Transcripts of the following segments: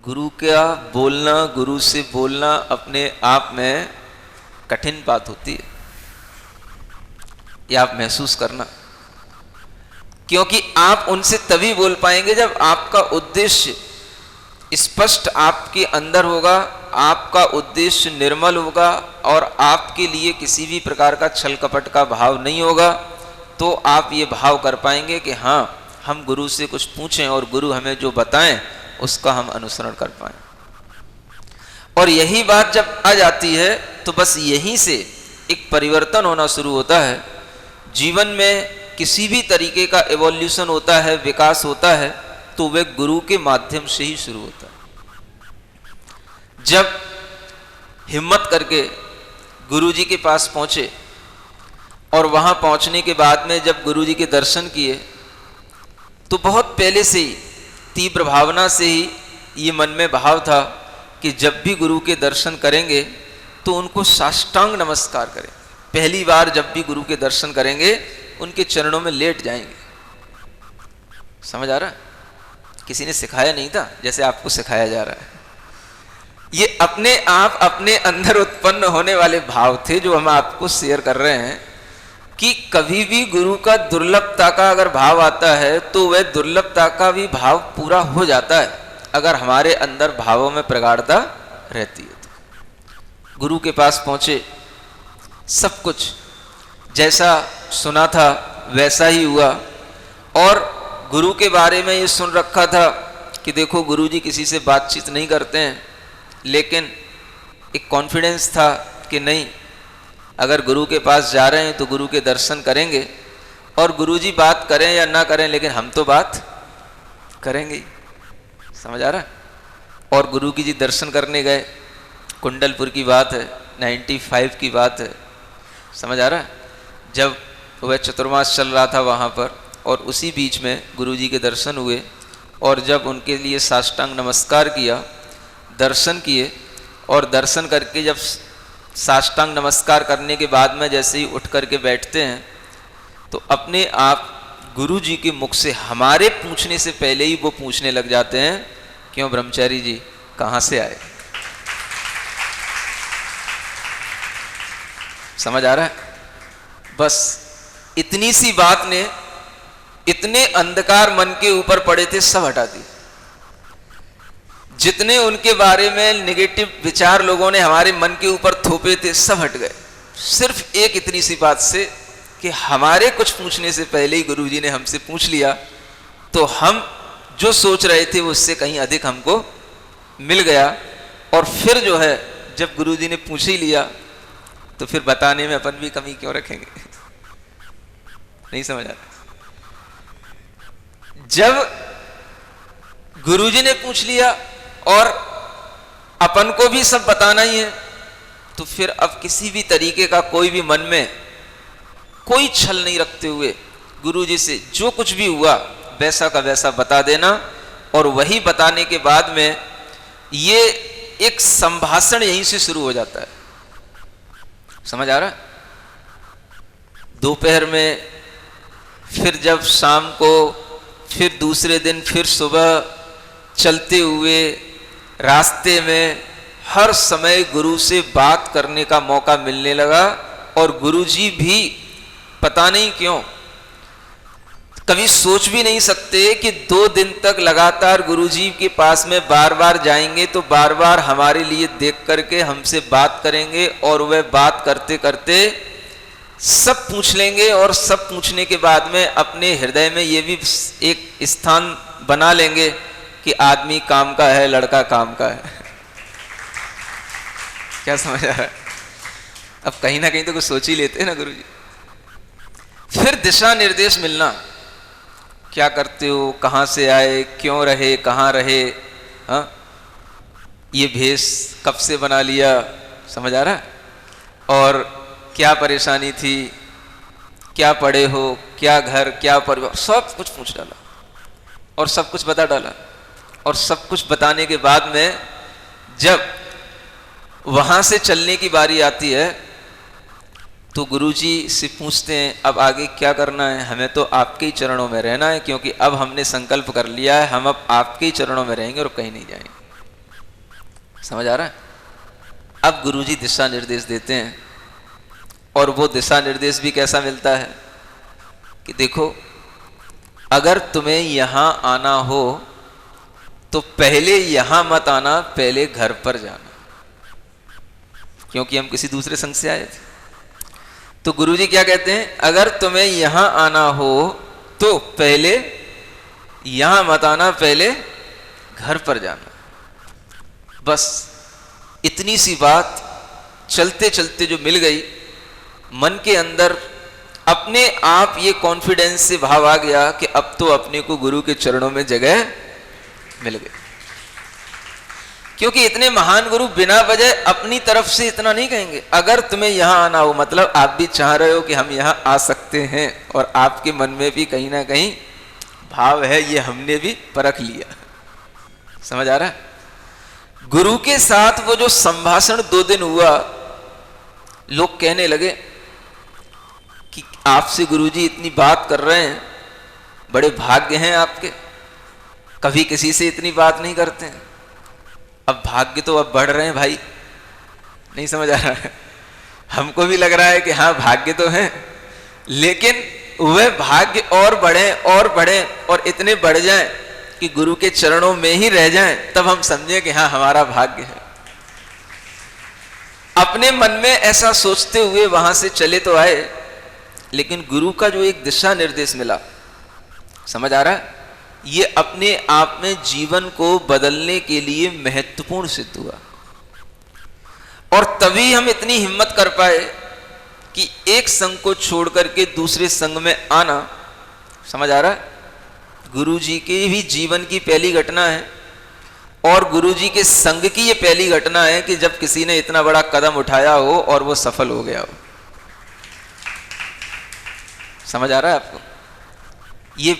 गुरु का बोलना, गुरु से बोलना अपने आप में कठिन बात होती है, ये आप महसूस करना। क्योंकि आप उनसे तभी बोल पाएंगे जब आपका उद्देश्य स्पष्ट आपके अंदर होगा, आपका उद्देश्य निर्मल होगा और आपके लिए किसी भी प्रकार का छल कपट का भाव नहीं होगा। तो आप ये भाव कर पाएंगे कि हाँ, हम गुरु से कुछ पूछें और गुरु हमें जो बताएं उसका हम अनुसरण कर पाएं। और यही बात जब आ जाती है तो बस यहीं से एक परिवर्तन होना शुरू होता है। जीवन में किसी भी तरीके का एवोल्यूशन होता है, विकास होता है, तो वह गुरु के माध्यम से ही शुरू होता है। जब हिम्मत करके गुरु जी के पास पहुंचे और वहां पहुंचने के बाद में जब गुरु जी के दर्शन किए तो बहुत पहले से ही तीव्र भावना से ही ये मन में भाव था कि जब भी गुरु के दर्शन करेंगे तो उनको साष्टांग नमस्कार करें। पहली बार जब भी गुरु के दर्शन करेंगे उनके चरणों में लेट जाएंगे। समझ आ रहा है? किसी ने सिखाया नहीं था, जैसे आपको सिखाया जा रहा है। ये अपने आप अपने अंदर उत्पन्न होने वाले भाव थे जो हम आपको शेयर कर रहे हैं कि कभी भी गुरु का दुर्लभता का अगर भाव आता है तो वह दुर्लभता का भी भाव पूरा हो जाता है अगर हमारे अंदर भावों में प्रगाढ़ता रहती है। तो गुरु के पास पहुंचे, सब कुछ जैसा सुना था वैसा ही हुआ। और गुरु के बारे में ये सुन रखा था कि देखो गुरु जी किसी से बातचीत नहीं करते हैं, लेकिन एक कॉन्फिडेंस था कि नहीं, अगर गुरु के पास जा रहे हैं तो गुरु के दर्शन करेंगे और गुरु जी बात करें या ना करें लेकिन हम तो बात करेंगे ही। समझ आ रहा है? और गुरु की जी दर्शन करने गए, कुंडलपुर की बात है, 95 की बात है। समझ आ रहा है? जब वह चतुर्मास चल रहा था वहाँ पर और उसी बीच में गुरु जी के दर्शन हुए और जब उनके लिए साष्टांग नमस्कार किया, दर्शन किए और दर्शन करके जब साष्टांग नमस्कार करने के बाद में जैसे ही उठ करके बैठते हैं तो अपने आप गुरु जी के मुख से हमारे पूछने से पहले ही वो पूछने लग जाते हैं, क्यों ब्रह्मचारी जी कहाँ से आए? समझ आ रहा है? बस इतनी सी बात ने इतने अंधकार मन के ऊपर पड़े थे सब हटा दिए। जितने उनके बारे में नेगेटिव विचार लोगों ने हमारे मन के ऊपर थोपे थे सब हट गए, सिर्फ एक इतनी सी बात से कि हमारे कुछ पूछने से पहले ही गुरुजी ने हमसे पूछ लिया, तो हम जो सोच रहे थे उससे कहीं अधिक हमको मिल गया। और फिर जो है जब गुरुजी ने पूछ ही लिया तो फिर बताने में अपन भी कमी क्यों रखेंगे? नहीं समझ आ रहा? जब गुरुजी ने पूछ लिया और अपन को भी सब बताना ही है तो फिर अब किसी भी तरीके का कोई भी मन में कोई छल नहीं रखते हुए गुरुजी से जो कुछ भी हुआ वैसा का वैसा बता देना। और वही बताने के बाद में ये एक संभाषण यहीं से शुरू हो जाता है। समझ आ रहा है? दोपहर में, फिर जब शाम को, फिर दूसरे दिन, फिर सुबह, चलते हुए रास्ते में हर समय गुरु से बात करने का मौका मिलने लगा। और गुरुजी भी पता नहीं क्यों कभी सोच भी नहीं सकते कि 2 दिन तक लगातार गुरुजी के पास में बार बार जाएंगे तो बार बार हमारे लिए देख करके हमसे बात करेंगे और वह बात करते करते सब पूछ लेंगे और सब पूछने के बाद में अपने हृदय में ये भी एक स्थान बना लेंगे कि आदमी काम का है, लड़का काम का है। क्या समझ आ रहा है? अब कहीं ना कहीं तो कुछ सोच ही लेते हैं ना गुरुजी। फिर दिशा निर्देश मिलना, क्या करते हो, कहाँ से आए, क्यों रहे, कहाँ रहे, हाँ ये भेष कब से बना लिया? समझ आ रहा है? और क्या परेशानी थी, क्या पढ़े हो, क्या घर, क्या परिवार, सब कुछ पूछ डाला और सब कुछ बता डाला। और सब कुछ बताने के बाद में जब वहां से चलने की बारी आती है तो गुरुजी से पूछते हैं अब आगे क्या करना है? हमें तो आपके ही चरणों में रहना है, क्योंकि अब हमने संकल्प कर लिया है, हम अब आपके ही चरणों में रहेंगे और कहीं नहीं जाएंगे। समझ आ रहा है? अब गुरुजी दिशा निर्देश देते हैं, और वो दिशा निर्देश भी कैसा मिलता है कि देखो, अगर तुम्हें यहां आना हो तो पहले यहां मत आना, पहले घर पर जाना, क्योंकि हम किसी दूसरे संघ से आए थे। तो गुरुजी क्या कहते हैं, अगर तुम्हें यहां आना हो तो पहले यहां मत आना, पहले घर पर जाना। बस इतनी सी बात चलते चलते जो मिल गई, मन के अंदर अपने आप ये कॉन्फिडेंस से भाव आ गया कि अब तो अपने को गुरु के चरणों में जगह मिल गई। क्योंकि इतने महान गुरु बिना वजह अपनी तरफ से इतना नहीं कहेंगे। अगर तुम्हें यहां आना हो, मतलब आप भी चाह रहे हो कि हम यहां आ सकते हैं, और आपके मन में भी कहीं ना कहीं भाव है, ये हमने भी परख लिया। समझ आ रहा है? गुरु के साथ वो जो संभाषण 2 दिन हुआ, लोग कहने लगे कि आपसे गुरुजी इतनी बात कर रहे हैं, बड़े भाग्य हैं आपके, कभी किसी से इतनी बात नहीं करते हैं। अब भाग्य तो अब बढ़ रहे हैं भाई, नहीं समझ आ रहा है? हमको भी लग रहा है कि हाँ भाग्य तो है, लेकिन वह भाग्य और बढ़े और बढ़े और इतने बढ़ जाएं कि गुरु के चरणों में ही रह जाएं, तब हम समझें कि हाँ हमारा भाग्य है। अपने मन में ऐसा सोचते हुए वहां से चले तो आए, लेकिन गुरु का जो एक दिशा निर्देश मिला, समझ आ रहा है, ये अपने आप में जीवन को बदलने के लिए महत्वपूर्ण सिद्ध हुआ। और तभी हम इतनी हिम्मत कर पाए कि एक संघ को छोड़ करके दूसरे संघ में आना। समझ आ रहा है? गुरु जी के भी जीवन की पहली घटना है, और गुरु जी के संघ की ये पहली घटना है कि जब किसी ने इतना बड़ा कदम उठाया हो और वो सफल हो गया हो। समझ आ रहा है आपको? ये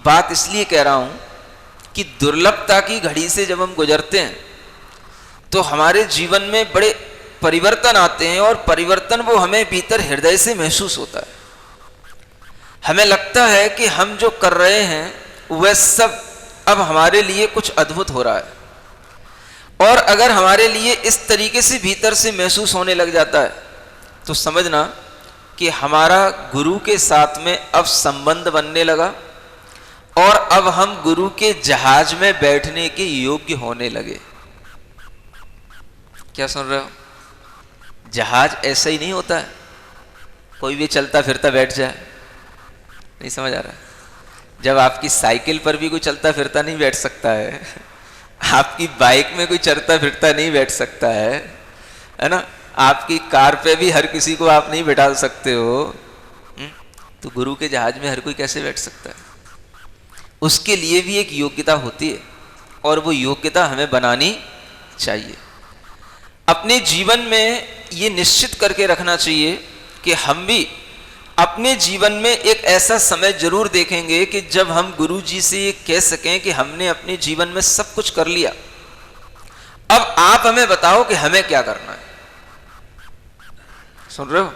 बात इसलिए कह रहा हूं कि दुर्लभता की घड़ी से जब हम गुजरते हैं तो हमारे जीवन में बड़े परिवर्तन आते हैं, और परिवर्तन वो हमें भीतर हृदय से महसूस होता है। हमें लगता है कि हम जो कर रहे हैं वह सब अब हमारे लिए कुछ अद्भुत हो रहा है, और अगर हमारे लिए इस तरीके से भीतर से महसूस होने लग जाता है तो समझना कि हमारा गुरु के साथ में अब संबंध बनने लगा, और अब हम गुरु के जहाज में बैठने के योग्य होने लगे। क्या सुन रहे हो? जहाज ऐसा ही नहीं होता है कोई भी चलता फिरता बैठ जाए, नहीं समझ आ रहा है? जब आपकी साइकिल पर भी कोई चलता फिरता नहीं बैठ सकता है, आपकी बाइक में कोई चलता फिरता नहीं बैठ सकता है ना? आपकी कार पे भी हर किसी को आप नहीं बैठा सकते हो, तो गुरु के जहाज में हर कोई कैसे बैठ सकता है? उसके लिए भी एक योग्यता होती है, और वो योग्यता हमें बनानी चाहिए। अपने जीवन में ये निश्चित करके रखना चाहिए कि हम भी अपने जीवन में एक ऐसा समय जरूर देखेंगे कि जब हम गुरु जी से ये कह सकें कि हमने अपने जीवन में सब कुछ कर लिया, अब आप हमें बताओ कि हमें क्या करना है। सुन रहे हो?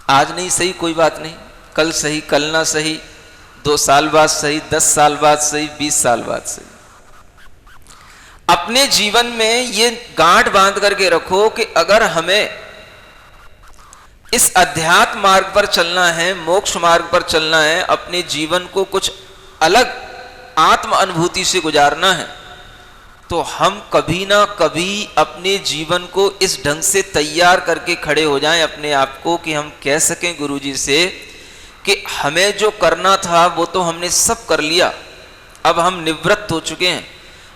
आज नहीं सही कोई बात नहीं, कल सही, कल ना सही, 2 साल बाद सही, 10 साल बाद सही, 20 साल बाद सही, अपने जीवन में ये गांठ बांध करके रखो कि अगर हमें इस अध्यात्म मार्ग पर चलना है, मोक्ष मार्ग पर चलना है, अपने जीवन को कुछ अलग आत्म अनुभूति से गुजारना है, तो हम कभी ना कभी अपने जीवन को इस ढंग से तैयार करके खड़े हो जाएं अपने आप को कि हम कह सकें गुरु जी से कि हमें जो करना था वो तो हमने सब कर लिया, अब हम निवृत्त हो चुके हैं,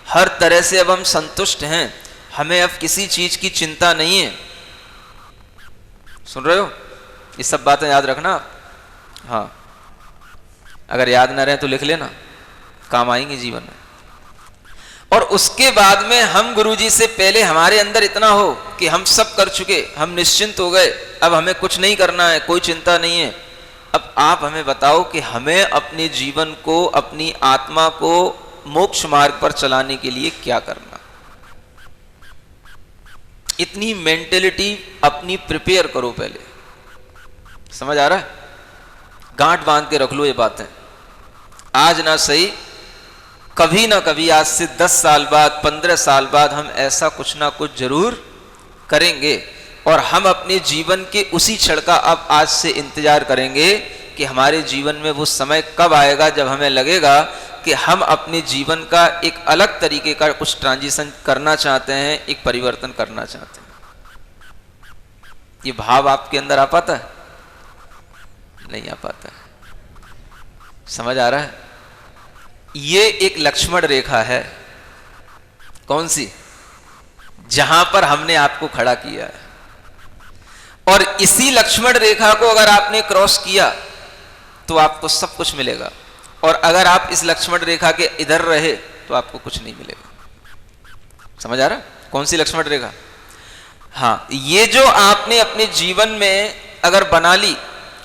हर तरह से अब हम संतुष्ट हैं, हमें अब किसी चीज की चिंता नहीं है। सुन रहे हो? ये सब बातें याद रखना। हाँ, अगर याद ना रहे तो लिख लेना, काम आएंगे जीवन में। और उसके बाद में हम गुरुजी से पहले हमारे अंदर इतना हो कि हम सब कर चुके, हम निश्चिंत हो गए, अब हमें कुछ नहीं करना है, कोई चिंता नहीं है। अब आप हमें बताओ कि हमें अपने जीवन को, अपनी आत्मा को मोक्ष मार्ग पर चलाने के लिए क्या करना। इतनी मेंटेलिटी अपनी प्रिपेयर करो पहले। समझ आ रहा है? गांठ बांध के रख लो ये बातें। आज ना सही कभी ना कभी आज से 10 साल बाद, 15 साल बाद हम ऐसा कुछ ना कुछ जरूर करेंगे, और हम अपने जीवन के उसी क्षण का अब आज से इंतजार करेंगे कि हमारे जीवन में वो समय कब आएगा जब हमें लगेगा कि हम अपने जीवन का एक अलग तरीके का कुछ ट्रांजिशन करना चाहते हैं, एक परिवर्तन करना चाहते हैं। ये भाव आपके अंदर आ पाता है? नहीं आ पाता है। समझ आ रहा है? ये एक लक्ष्मण रेखा है। कौन सी? जहां पर हमने आपको खड़ा किया है, और इसी लक्ष्मण रेखा को अगर आपने क्रॉस किया तो आपको सब कुछ मिलेगा, और अगर आप इस लक्ष्मण रेखा के इधर रहे तो आपको कुछ नहीं मिलेगा। समझ आ रहा? कौन सी लक्ष्मण रेखा? हाँ, ये जो आपने अपने जीवन में अगर बना ली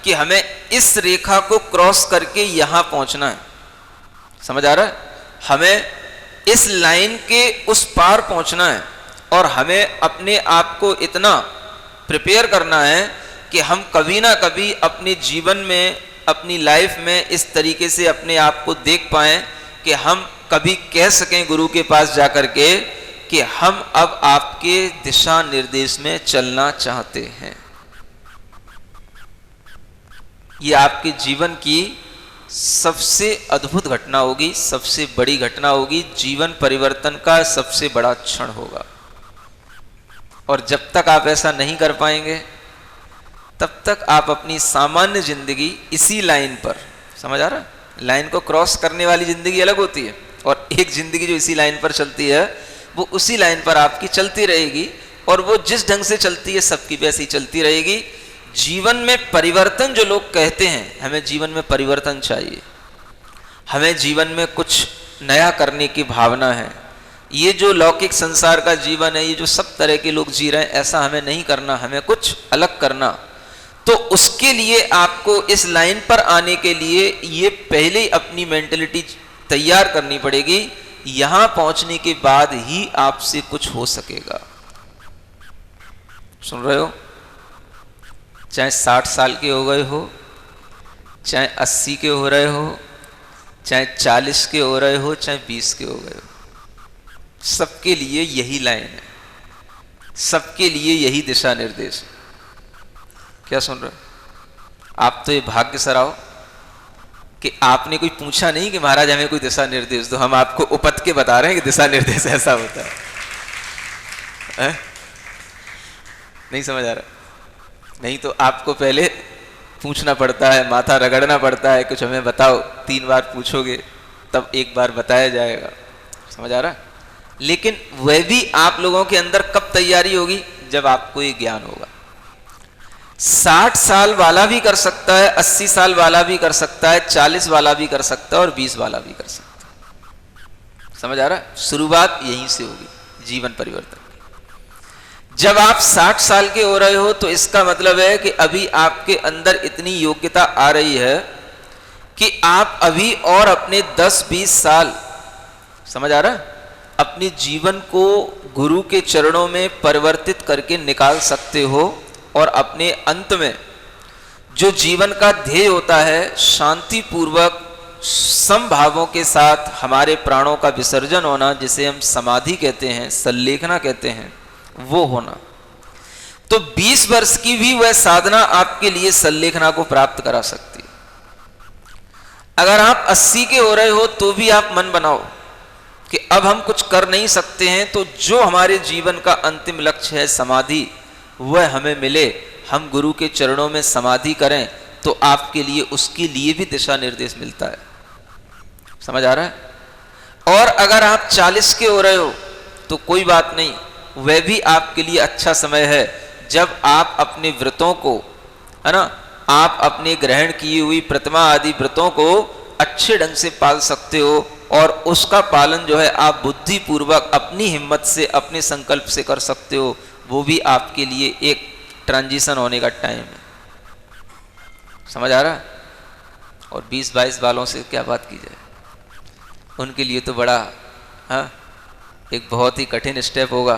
कि हमें इस रेखा को क्रॉस करके यहां पहुंचना है, समझ आ रहा है? हमें इस लाइन के उस पार पहुंचना है, और हमें अपने आप को इतना प्रिपेयर करना है कि हम कभी ना कभी अपने जीवन में, अपनी लाइफ में इस तरीके से अपने आप को देख पाएं कि हम कभी कह सकें गुरु के पास जाकर के कि हम अब आपके दिशा निर्देश में चलना चाहते हैं। ये आपके जीवन की सबसे अद्भुत घटना होगी, सबसे बड़ी घटना होगी, जीवन परिवर्तन का सबसे बड़ा क्षण होगा। और जब तक आप ऐसा नहीं कर पाएंगे तब तक आप अपनी सामान्य जिंदगी इसी लाइन पर, समझ आ रहा है? लाइन को क्रॉस करने वाली जिंदगी अलग होती है, और एक जिंदगी जो इसी लाइन पर चलती है वो उसी लाइन पर आपकी चलती रहेगी, और वो जिस ढंग से चलती है सबकी वैसी चलती रहेगी। जीवन में परिवर्तन जो लोग कहते हैं, हमें जीवन में परिवर्तन चाहिए, हमें जीवन में कुछ नया करने की भावना है, ये जो लौकिक संसार का जीवन है, ये जो सब तरह के लोग जी रहे हैं, ऐसा हमें नहीं करना, हमें कुछ अलग करना। तो उसके लिए आपको इस लाइन पर आने के लिए ये पहले ही अपनी मेंटलिटी तैयार करनी पड़ेगी। यहां पहुंचने के बाद ही आपसे कुछ हो सकेगा। सुन रहे हो? चाहे 60 साल के हो गए हो, चाहे 80 के हो रहे हो, चाहे 40 के हो रहे हो, चाहे 20 के हो गए हो, सबके लिए यही लाइन है, सबके लिए यही दिशा निर्देश है। क्या सुन रहे हो? आप तो ये भाग्य सराओ कि आपने कोई पूछा नहीं कि महाराज हमें कोई दिशा निर्देश दो, हम आपको उपत के बता रहे हैं कि दिशा निर्देश ऐसा होता है। नहीं समझ आ रहा? नहीं तो आपको पहले पूछना पड़ता है, माथा रगड़ना पड़ता है, कुछ हमें बताओ, 3 बार पूछोगे तब 1 बार बताया जाएगा। समझ आ रहा? लेकिन वह भी आप लोगों के अंदर कब तैयारी होगी? जब आपको ये ज्ञान होगा। 60 साल वाला भी कर सकता है, 80 साल वाला भी कर सकता है, 40 वाला भी कर सकता है, और 20 वाला भी कर सकता है। समझ आ रहा है? शुरुआत यहीं से होगी जीवन परिवर्तन। जब आप 60 साल के हो रहे हो तो इसका मतलब है कि अभी आपके अंदर इतनी योग्यता आ रही है कि आप अभी और अपने 10-20 साल, समझ आ रहा है, अपने जीवन को गुरु के चरणों में परिवर्तित करके निकाल सकते हो, और अपने अंत में जो जीवन का ध्येय होता है, शांति पूर्वक समभावों के साथ हमारे प्राणों का विसर्जन होना, जिसे हम समाधि कहते हैं, सल्लेखना कहते हैं, वो होना। तो 20 वर्ष की भी वह साधना आपके लिए सल्लेखना को प्राप्त करा सकती है। अगर आप 80 के हो रहे हो तो भी आप मन बनाओ कि अब हम कुछ कर नहीं सकते हैं, तो जो हमारे जीवन का अंतिम लक्ष्य है समाधि, वह हमें मिले, हम गुरु के चरणों में समाधि करें, तो आपके लिए उसके लिए भी दिशा निर्देश मिलता है। समझ आ रहा है? और अगर आप 40 के हो रहे हो तो कोई बात नहीं, वह भी आपके लिए अच्छा समय है, जब आप अपने व्रतों को, है ना, आप अपने ग्रहण की हुई प्रतिमा आदि व्रतों को अच्छे ढंग से पाल सकते हो, और उसका पालन जो है आप बुद्धि पूर्वक अपनी हिम्मत से, अपने संकल्प से कर सकते हो। वो भी आपके लिए एक ट्रांजिशन होने का टाइम है। समझ आ रहा है? और 20-22 वालों से क्या बात की जाए, उनके लिए तो बड़ा, हाँ, एक बहुत ही कठिन स्टेप होगा,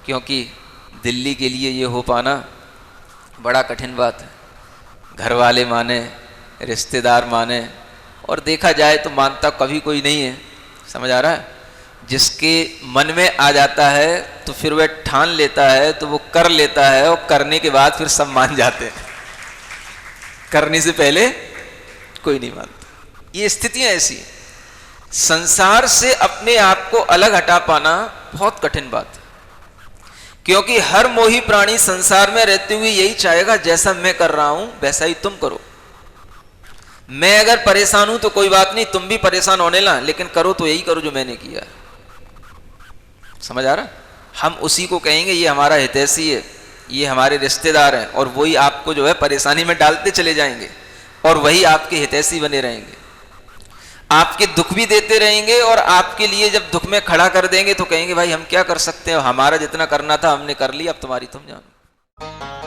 क्योंकि दिल्ली के लिए ये हो पाना बड़ा कठिन बात है। घर वाले माने, रिश्तेदार माने, और देखा जाए तो मानता कभी कोई नहीं है, समझ आ रहा है? जिसके मन में आ जाता है तो फिर वह ठान लेता है, तो वो कर लेता है, और करने के बाद फिर सब मान जाते हैं। करने से पहले कोई नहीं मानता। ये स्थितियां ऐसी हैं। संसार से अपने आप को अलग हटा पाना बहुत कठिन बात है, क्योंकि हर मोही प्राणी संसार में रहते हुए यही चाहेगा जैसा मैं कर रहा हूं वैसा ही तुम करो। मैं अगर परेशान हूं तो कोई बात नहीं, तुम भी परेशान होने ला, लेकिन करो तो यही करो जो मैंने किया है। समझ आ रहा? हम उसी को कहेंगे ये हमारा हितैषी है, ये हमारे रिश्तेदार हैं, और वही आपको जो है परेशानी में डालते चले जाएंगे, और वही आपके हितैषी बने रहेंगे, आपके दुख भी देते रहेंगे, और आपके लिए जब दुख में खड़ा कर देंगे तो कहेंगे भाई हम क्या कर सकते हैं, हमारा जितना करना था हमने कर लिया, अब तुम्हारी तुम जानो।